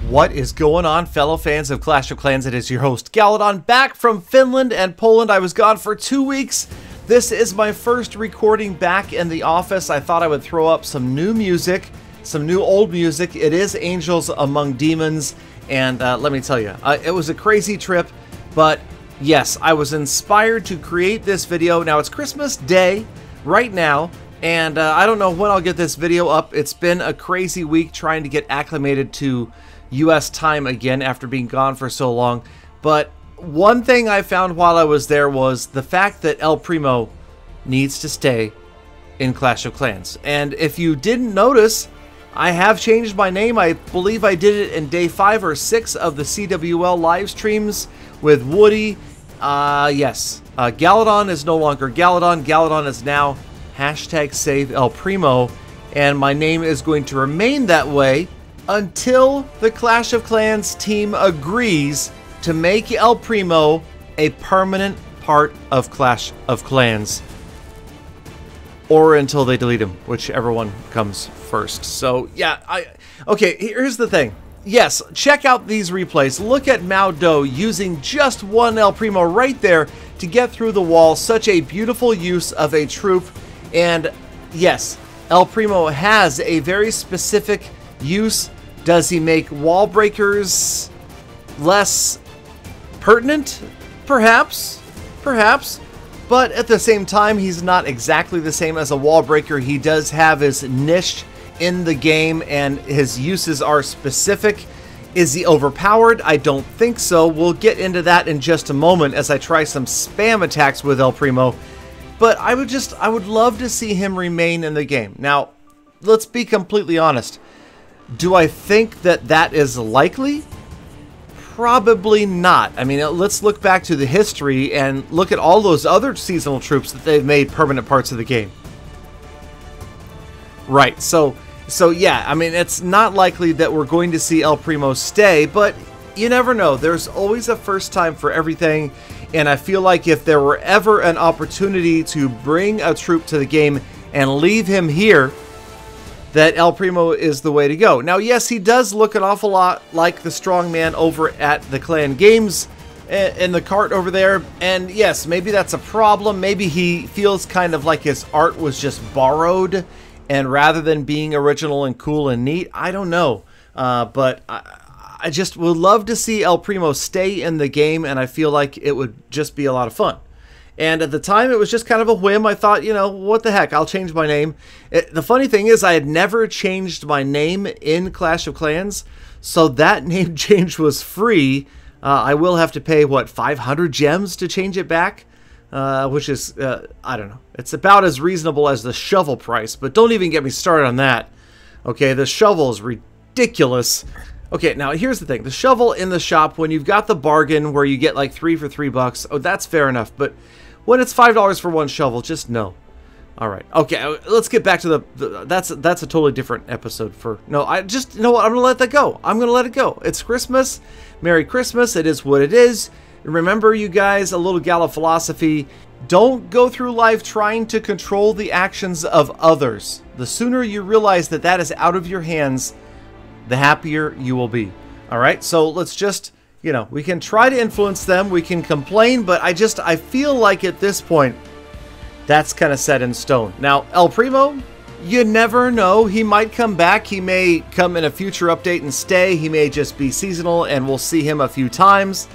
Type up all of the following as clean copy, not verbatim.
What is going on, fellow fans of Clash of Clans? It is your host, Galadon, back from Finland and Poland. I was gone for 2 weeks. This is my first recording back in the office. I thought I would throw up some new music, some new old music. It is Angels Among Demons, and let me tell you, it was a crazy trip, but yes, I was inspired to create this video. Now, it's Christmas Day right now, and I don't know when I'll get this video up. It's been a crazy week trying to get acclimated to US time again after being gone for so long. But one thing I found while I was there was the fact that El Primo needs to stay in Clash of Clans. And if you didn't notice, I have changed my name. I believe I did it in day 5 or 6 of the CWL live streams with Woody. Yes, Galadon is no longer Galadon. Galadon is now #save El Primo, and my name is going to remain that way until the Clash of Clans team agrees to make El Primo a permanent part of Clash of Clans, or until they delete him, whichever one comes first. So yeah, okay, here's the thing. Yes, check out these replays. Look at Mao Do using just one El Primo right there to get through the wall. Such a beautiful use of a troop. And yes, El Primo has a very specific use. Does he make wall breakers less pertinent? Perhaps. Perhaps. But at the same time, he's not exactly the same as a wall breaker. He does have his niche in the game, and his uses are specific. Is he overpowered? I don't think so. We'll get into that in just a moment as I try some spam attacks with El Primo. But I would love to see him remain in the game. Now, let's be completely honest. Do I think that that is likely? Probably not. I mean, let's look back to the history and look at all those other seasonal troops that they've made permanent parts of the game. Right, so yeah, I mean, it's not likely that we're going to see El Primo stay, but you never know. There's always a first time for everything, and I feel like if there were ever an opportunity to bring a troop to the game and leave him here, that El Primo is the way to go. Now, yes, he does look an awful lot like the strongman over at the Clan Games in the cart over there, and yes, maybe that's a problem. Maybe he feels kind of like his art was just borrowed, and rather than being original and cool and neat, I don't know. But I just would love to see El Primo stay in the game, and I feel like it would just be a lot of fun. And at the time, it was just kind of a whim. I thought, you know, what the heck, I'll change my name. The funny thing is, I had never changed my name in Clash of Clans, so that name change was free. I will have to pay, what, 500 gems to change it back? Which is, I don't know. It's about as reasonable as the shovel price, but don't even get me started on that. Okay, the shovel is ridiculous. Okay, now here's the thing. The shovel in the shop, when you've got the bargain where you get like 3 for $3, oh, that's fair enough. But when it's $5 for one shovel, just no. All right. Okay, let's get back to that's a totally different episode for... No, you know what? I'm going to let that go. I'm going to let it go. It's Christmas. Merry Christmas. It is what it is. Remember, you guys, a little Gala philosophy. Don't go through life trying to control the actions of others. The sooner you realize that that is out of your hands, the happier you will be. All right, so let's just, you know, we can try to influence them, we can complain, but I feel like at this point, that's kind of set in stone. Now, El Primo, you never know. He might come back. He may come in a future update and stay. He may just be seasonal, and we'll see him a few times.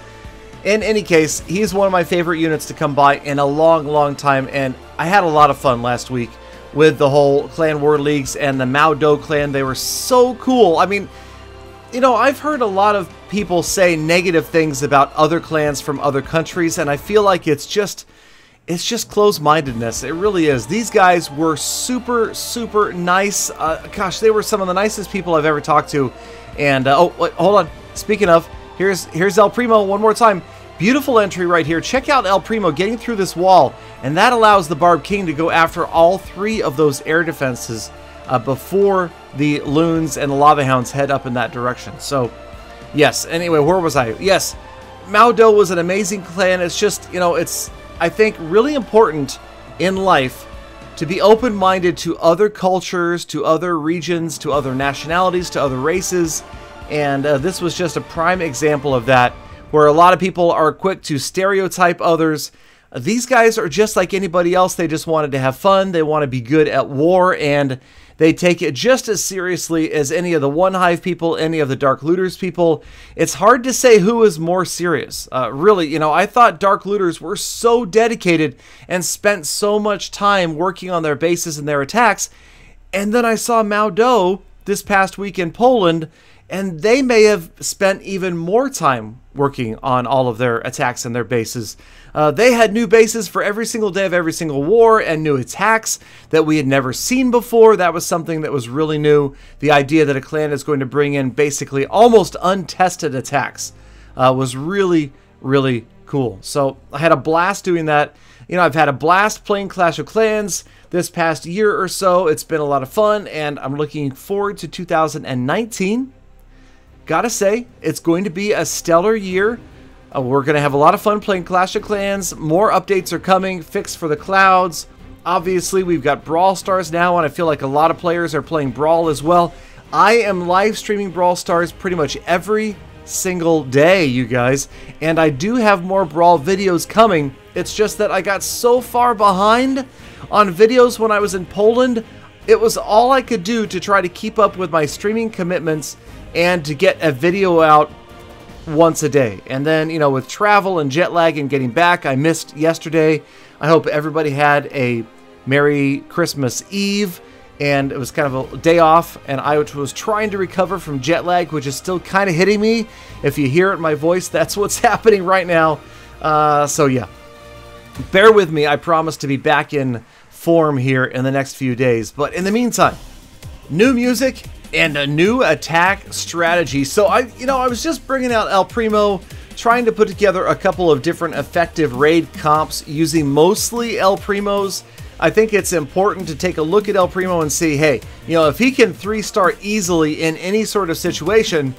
In any case, he's one of my favorite units to come by in a long, long time, and I had a lot of fun last week with the whole Clan War Leagues and the Mao Do clan. They were so cool. I mean, you know, I've heard a lot of people say negative things about other clans from other countries, and I feel like it's just closed-mindedness. It really is. These guys were super, super nice. Gosh, they were some of the nicest people I've ever talked to. And, oh, wait, hold on. Speaking of, here's El Primo one more time. Beautiful entry right here. Check out El Primo getting through this wall, and that allows the Barb King to go after all 3 of those air defenses before the Loons and the Lava Hounds head up in that direction. So, yes, anyway, where was I? Yes, Mao Do was an amazing clan. It's just, you know, it's, I think, really important in life to be open-minded to other cultures, to other regions, to other nationalities, to other races, And this was just a prime example of that, where a lot of people are quick to stereotype others. These guys are just like anybody else. They just wanted to have fun. They want to be good at war, and they take it just as seriously as any of the One Hive people, any of the Dark Looters people. It's hard to say who is more serious. Really, you know, I thought Dark Looters were so dedicated and spent so much time working on their bases and their attacks. And then I saw Maudo this past week in Poland, and they may have spent even more time working on all of their attacks and their bases. They had new bases for every single day of every single war, and new attacks that we had never seen before. That was something that was really new. The idea that a clan is going to bring in basically almost untested attacks was really, really cool. So I had a blast doing that. You know, I've had a blast playing Clash of Clans this past year or so. It's been a lot of fun, and I'm looking forward to 2019. Gotta say, it's going to be a stellar year. We're going to have a lot of fun playing Clash of Clans. More updates are coming, fixed for the clouds. Obviously, we've got Brawl Stars now, and I feel like a lot of players are playing Brawl as well. I am live streaming Brawl Stars pretty much every single day, you guys. And I do have more Brawl videos coming. It's just that I got so far behind on videos when I was in Poland. It was all I could do to try to keep up with my streaming commitments and to get a video out once a day. And then, you know, with travel and jet lag and getting back, I missed yesterday. I hope everybody had a Merry Christmas Eve, and it was kind of a day off, and I was trying to recover from jet lag, which is still kind of hitting me. If you hear it in my voice, that's what's happening right now. So yeah, bear with me. I promise to be back in form here in the next few days. But in the meantime, new music and a new attack strategy. So I was just bringing out El Primo, trying to put together a couple of different effective raid comps using mostly El Primos. I think it's important to take a look at El Primo and see, hey, you know, if he can 3-star easily in any sort of situation,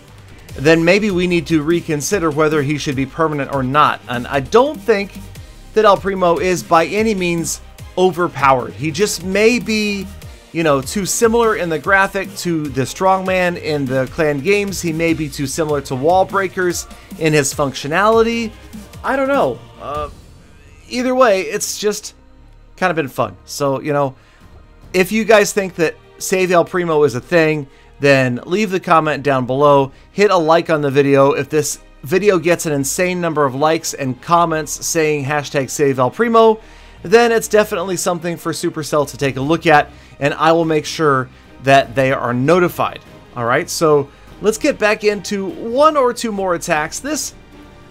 then maybe we need to reconsider whether he should be permanent or not. And I don't think that El Primo is by any means overpowered. He just may be, you know, too similar in the graphic to the Strongman in the clan games. He may be too similar to Wall Breakers in his functionality. I don't know. Either way, it's just kind of been fun. So, you know, if you guys think that Save El Primo is a thing, then leave the comment down below. Hit a like on the video. If this video gets an insane number of likes and comments saying hashtag Save El Primo, then it's definitely something for Supercell to take a look at, and I will make sure that they are notified. Alright, so let's get back into one or two more attacks.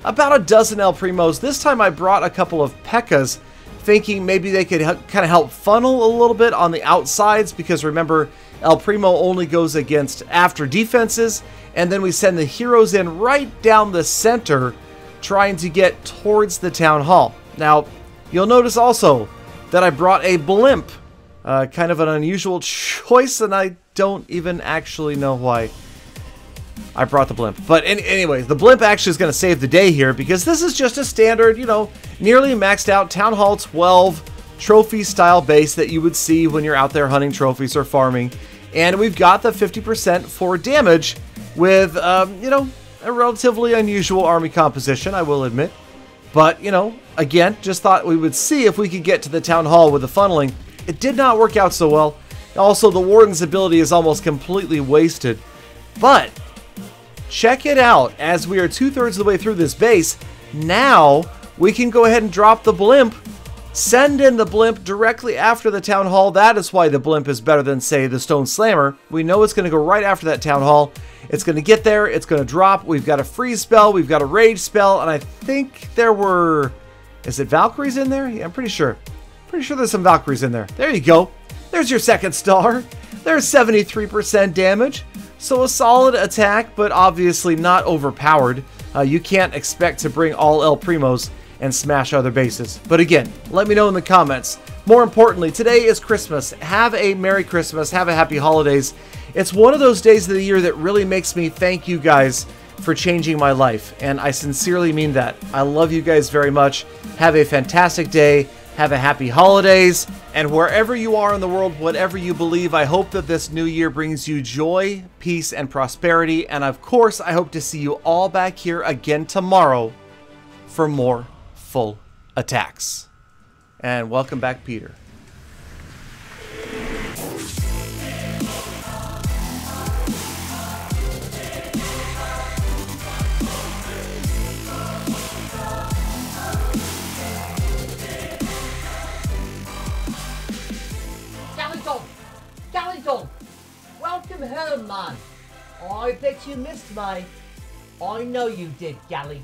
About a dozen El Primos. This time I brought a couple of P.E.K.K.A.s, thinking maybe they could kind of help funnel a little bit on the outsides, because remember, El Primo only goes against after defenses, and then we send the heroes in right down the center, trying to get towards the town hall. Now, you'll notice also that I brought a blimp. Kind of an unusual choice, and I don't even actually know why I brought the blimp. But anyways, the blimp actually is going to save the day here, because this is just a standard, you know, nearly maxed out Town Hall 12 trophy style base that you would see when you're out there hunting trophies or farming. And we've got the 50% for damage with, you know, a relatively unusual army composition, I will admit. But, you know, again, just thought we would see if we could get to the town hall with the funneling. It did not work out so well. Also, the Warden's ability is almost completely wasted. But check it out. As we are 2/3 of the way through this base, now we can go ahead and drop the blimp. Send in the blimp directly after the town hall. That is why the blimp is better than, say, the Stone Slammer. We know it's going to go right after that town hall. It's going to get there. It's going to drop. We've got a freeze spell. We've got a rage spell. And I think there were... Is it Valkyries in there? Yeah, I'm pretty sure. Pretty sure there's some Valkyries in there. There you go. There's your second star. There's 73% damage. So a solid attack, but obviously not overpowered. You can't expect to bring all El Primos and smash other bases. But again, let me know in the comments. More importantly, today is Christmas. Have a Merry Christmas. Have a Happy Holidays. It's one of those days of the year that really makes me thank you guys for changing my life. And I sincerely mean that. I love you guys very much. Have a fantastic day. Have a happy holidays, and wherever you are in the world, whatever you believe, I hope that this new year brings you joy, peace, and prosperity. And of course, I hope to see you all back here again tomorrow for more full attacks. And welcome back, Peter. Galadon, welcome home, man. I bet you missed me. I know you did, Gally.